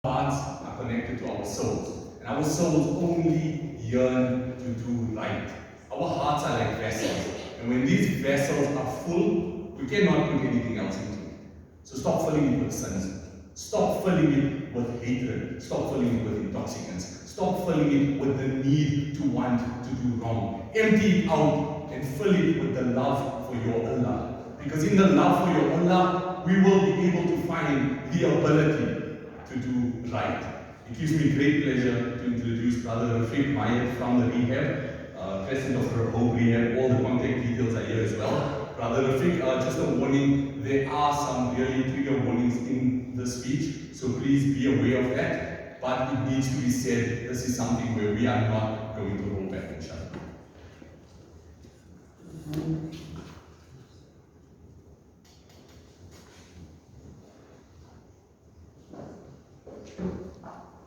hearts are connected to our souls, and our souls only yearn to do right. Our hearts are like vessels, and when these vessels are full, we cannot put anything else into it. So stop filling it with sins. Stop filling it with hatred. Stop filling it with intoxicants. Stop filling it with the need to want to do wrong. Empty it out and fill it with the love for your Allah. Because in the love for your Allah, we will be able to find the ability to do right. It gives me great pleasure to introduce Brother Rafic Mayet from the rehab, president of the whole rehab. All the contact details are here as well. Brother Rafic, just a warning, there are some really trigger warnings in the speech, so please be aware of that. But it needs to be said, this is something where we are not going to roll back, inshallah.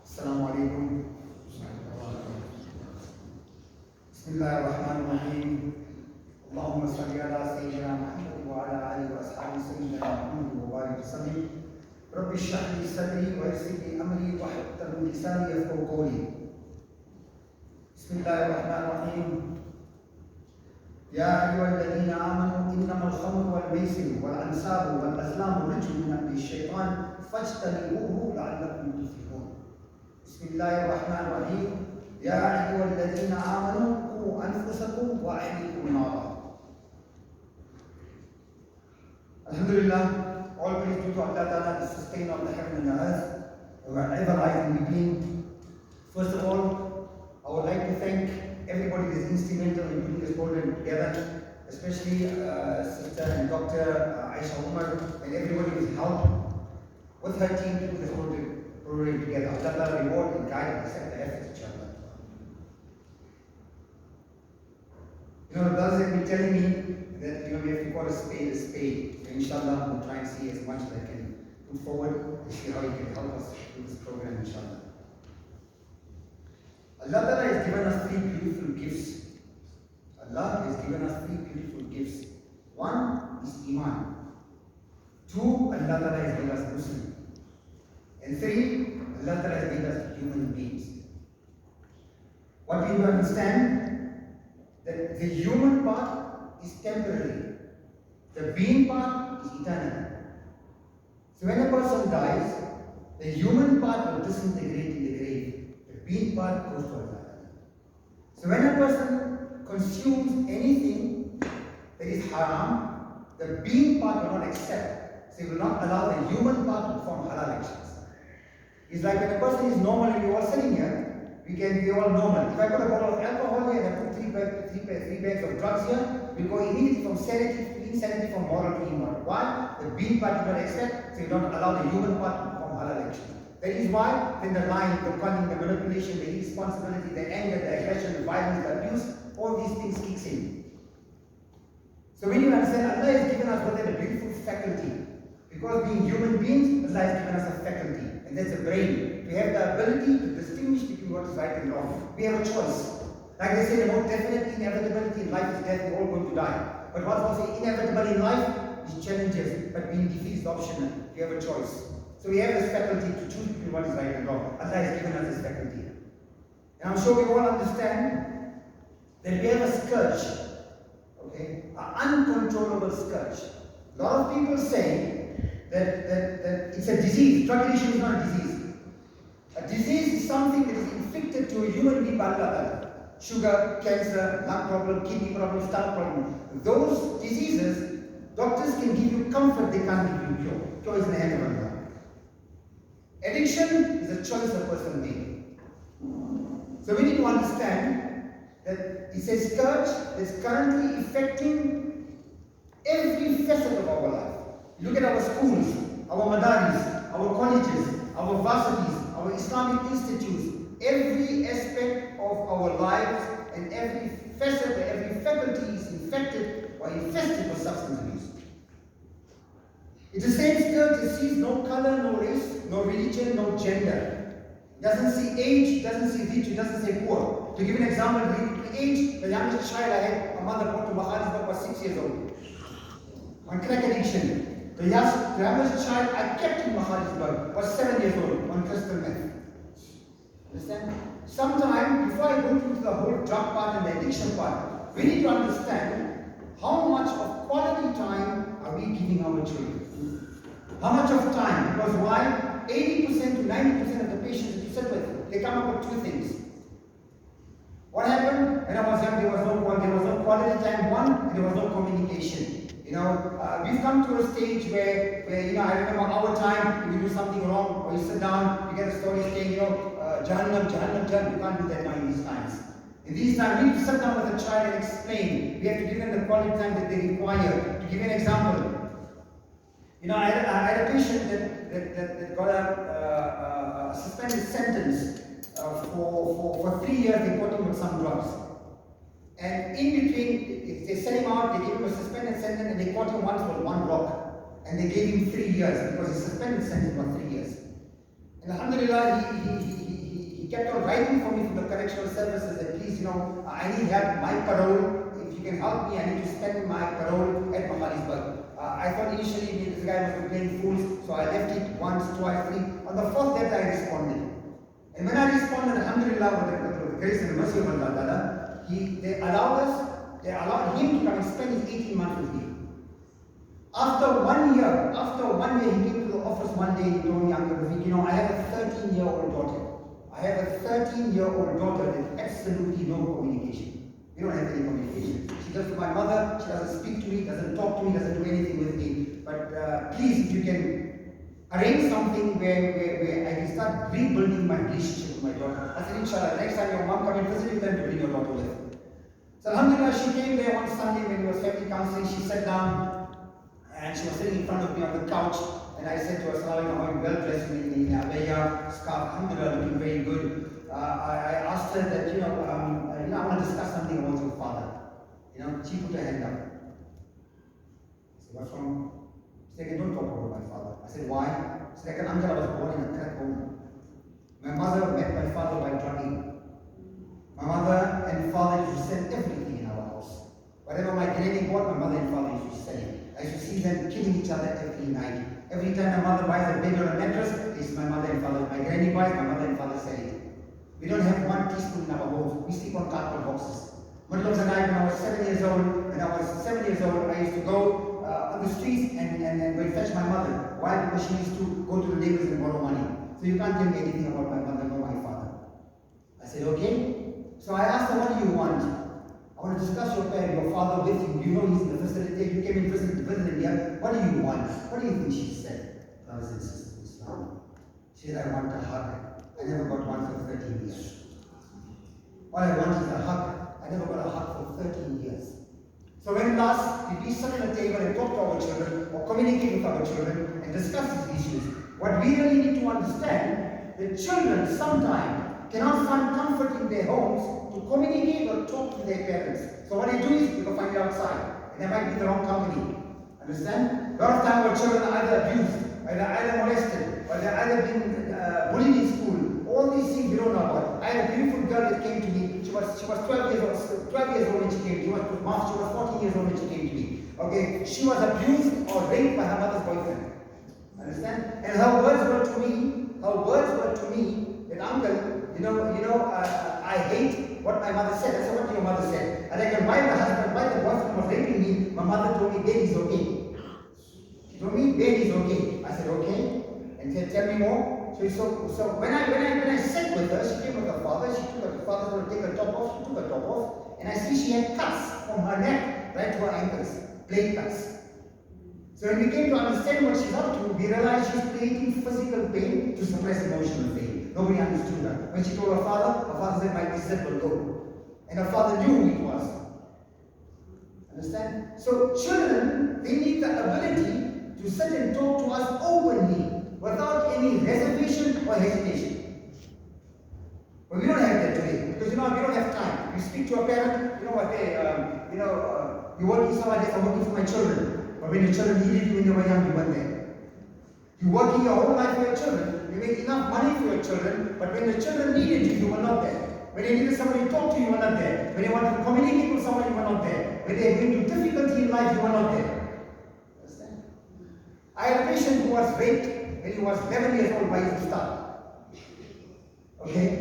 السلام عليكم. بسم الله الرحمن الرحيم. اللهم صل على سيدنا محمد وعلى اله واصحابه سيدنا محمد وبارك وسلم. رب اشرح لي صدري ويسر لي امري واحلل من لساني يفقهوا قولي. بسم الله الرحمن الرحيم. يا ايها الذين امنوا انما الخمر والميسر والانساب والازلام رجل من عمل الشيطان فاجتنبوه لعلكم تفلحون. بسم الله الرحمن الرحيم. يا أيها الذين آمنوا قوا أنفسكم وأهليكم نارا. Alhamdulillah, all praise due to Allah Ta'ala, the sustainer of the heaven and the earth, wherever I may be. First of all, I would like to thank everybody that is instrumental in putting this program together, especially Sister and Dr. Aisha Umar and everybody who's helped with her team to put this program together. Allah Ta'ala reward and guide and accept the efforts, inshallah. The brothers have been telling me that we have to call a spade a spade. And inshallah, we'll try and see as much as I can put forward to see how he can help us with this program, inshallah. Allah Ta'ala has given us three beautiful gifts. Allah has given us three beautiful gifts. One is Iman. Two, Allah Ta'ala has given us Muslim. And three, Allah Ta'ala has given us human beings. What we do understand that the human part is temporary, the being part is eternal. So when a person dies, the human part will disintegrate in the grave, the being part goes to Allah. So when a person consumes anything that is haram, the being part will not accept, so he will not allow the human part to perform halal actions. It's like when a person is normal and we are all sitting here, we can be all normal. If I put a bottle of alcohol here and I put three bags of drugs here, we go immediately from sanity to insanity, from moral to immoral. Why? The being part do not accept, so you don't allow the human part to perform halal action. That is why then the lying, the cunning, the manipulation, the irresponsibility, the anger, the aggression, the violence, the abuse, all these things kicks in. So when you understand, Allah has given us what a beautiful faculty. Because being human beings, Allah has given us a faculty, and that's a brain. We have the ability to distinguish between what is right and wrong. We have a choice. Like they say, the most definite inevitability in life is death, we're all going to die. But what's also inevitable in life is challenges, but being defeated is optional. We have a choice. So we have this faculty to choose between what is right and wrong. Allah has given us this faculty. And I'm sure we all understand that we have a scourge, okay? An uncontrollable scourge. A lot of people say that it's a disease. Drug addiction is not a disease. A disease is something that is inflicted to a human being by Allah. Sugar, cancer, lung problem, kidney problem, stomach problem. Those diseases, doctors can give you comfort, they can't give you cure. Cure is in the hand of Allah. Addiction is a choice a person makes. So we need to understand that it's a scourge that's currently affecting every facet of our life. Look at our schools, our madaris, our colleges, our varsities, our Islamic institutes. Every aspect of our lives and every facet, every faculty is infected or infested with substance abuse. It's the same scourge that sees no color, no race, no religion, no gender. It doesn't see age, it doesn't see rich, it doesn't say poor. To give an example, the age, the youngest child I had, a mother brought to Maharishburg was 6 years old. On crack addiction. The youngest child I kept in Mahalisburg was 7 years old on crystal meth. Understand? Sometimes, before I go into the whole drug part and the addiction part, we need to understand how much of quality time are we giving our children. How much of time? Because why? 80% to 90% of the patients that you sit with, they come up with two things. What happened? When I was young, there was no quality time, one, and there was no communication. We've come to a stage where I remember our time, if you do something wrong, or you sit down, you get a story saying, Jahannam, Jahannam, Jahannam. You can't do that now in these times. In these times, we need to sit down with a child and explain. We have to give them the quality time that they require. To give you an example, I had a patient that got a suspended sentence for 3 years. They caught him with some drugs. And in between, they set him out, they gave him a suspended sentence, and they caught him once with one rock. And they gave him 3 years because his suspended sentence was 3 years. And alhamdulillah, he kept on writing for me from the correctional services that please, I need help, my parole. If you can help me, I need to spend my parole at Mahalisburg. I thought initially this guy was playing fools, so I left it once, twice, three. On the fourth day, I responded. And when I responded, alhamdulillah, with the grace and the mercy of Allah, they allowed him to come and spend his 18 months with me. After one year, he came to the office one day and told me, Uncle Rafiq, I have a 13-year-old daughter. I have a 13-year-old daughter with absolutely no communication. We don't have any communication. She goes to my mother, she doesn't speak to me, doesn't talk to me, doesn't do anything with me. But please, if you can arrange something where I can start rebuilding my relationship with my daughter. I said, inshallah, next time your mom comes and visit you, then to bring your daughter with. So alhamdulillah, she came there one Sunday when it was family counseling. She sat down and she was sitting in front of me on the couch. And I said to her, Assalamu alaikum, well dressed in abaya, scarf, alhamdulillah, looking very good. I asked her that, I want to discuss something about your father. She put her hand up. I said, what's wrong? She said, don't talk about my father. I said, why? She said, uncle, I was born in a crack home. My mother met my father by drugging. My mother and father used to sell everything in our house. Whatever my granny bought, my mother and father used to sell it. I used to see them killing each other every night. Every time my mother buys a bed or a mattress, it's my mother and father. My granny buys, my mother and father sell it. We don't have one teaspoon in our homes. We sleep on cardboard boxes. Middle of the night when I was 7 years old, I used to go on the streets and go fetch my mother. Why? Because she used to go to the neighbors and borrow money. So you can't tell me anything about my mother nor my father. I said, okay. So I asked her, what do you want? I want to discuss your father with you. You know he's in the facility. You came in visit him here. What do you want? What do you think she said? Brothers and sisters in Islam. She said, I want a hug. I never got one for 13 years. All I want is a hug. I never got a hug for 13 years. So when last did we sit at a table and talk to our children or communicate with our children and discuss these issues? What we really need to understand, that children sometimes cannot find comfort in their homes to communicate or talk to their parents. So what they do is they go find it outside. And they might be in the wrong company. Understand? A lot of times our children are either abused, or they're either molested, or they're either being bullied in school. All these things we don't know about. I had a beautiful girl that came to me. She was 12 years old when she came. She was 14 years old when she came to me. Okay, she was abused or raped by her mother's boyfriend. Understand? And her words were to me that uncle, I hate what my mother said. I said, what did your mother say? And I said, why the boyfriend was raping me, my mother told me, baby's okay. She told me, baby's okay. I said, okay. And said, tell me more. So when I sat with her, she came with her father. She took her father to take her top off. She took her top off, and I see she had cuts from her neck right to her ankles, blade cuts. So when we came to understand what she's up to, we realized she's creating physical pain to suppress emotional pain. Nobody understood her. When she told her father said, my sister will go. And her father knew who it was. Understand? So children, they need the ability to sit and talk to us openly, without any reservation or hesitation. But we don't have that today, because we don't have time. You speak to a parent, you're working so hard, I'm working for my children. But when your children needed you when you were young, you weren't there. You're working your whole life for your children. You make enough money for your children, but when the children needed you, you were not there. When they needed somebody to talk to you, you were not there. When they wanted to communicate with somebody, you were not there. When they were going through difficulty in life, you were not there. Understand? I had a patient who was raped when he was 11 years old by his ustad. Okay?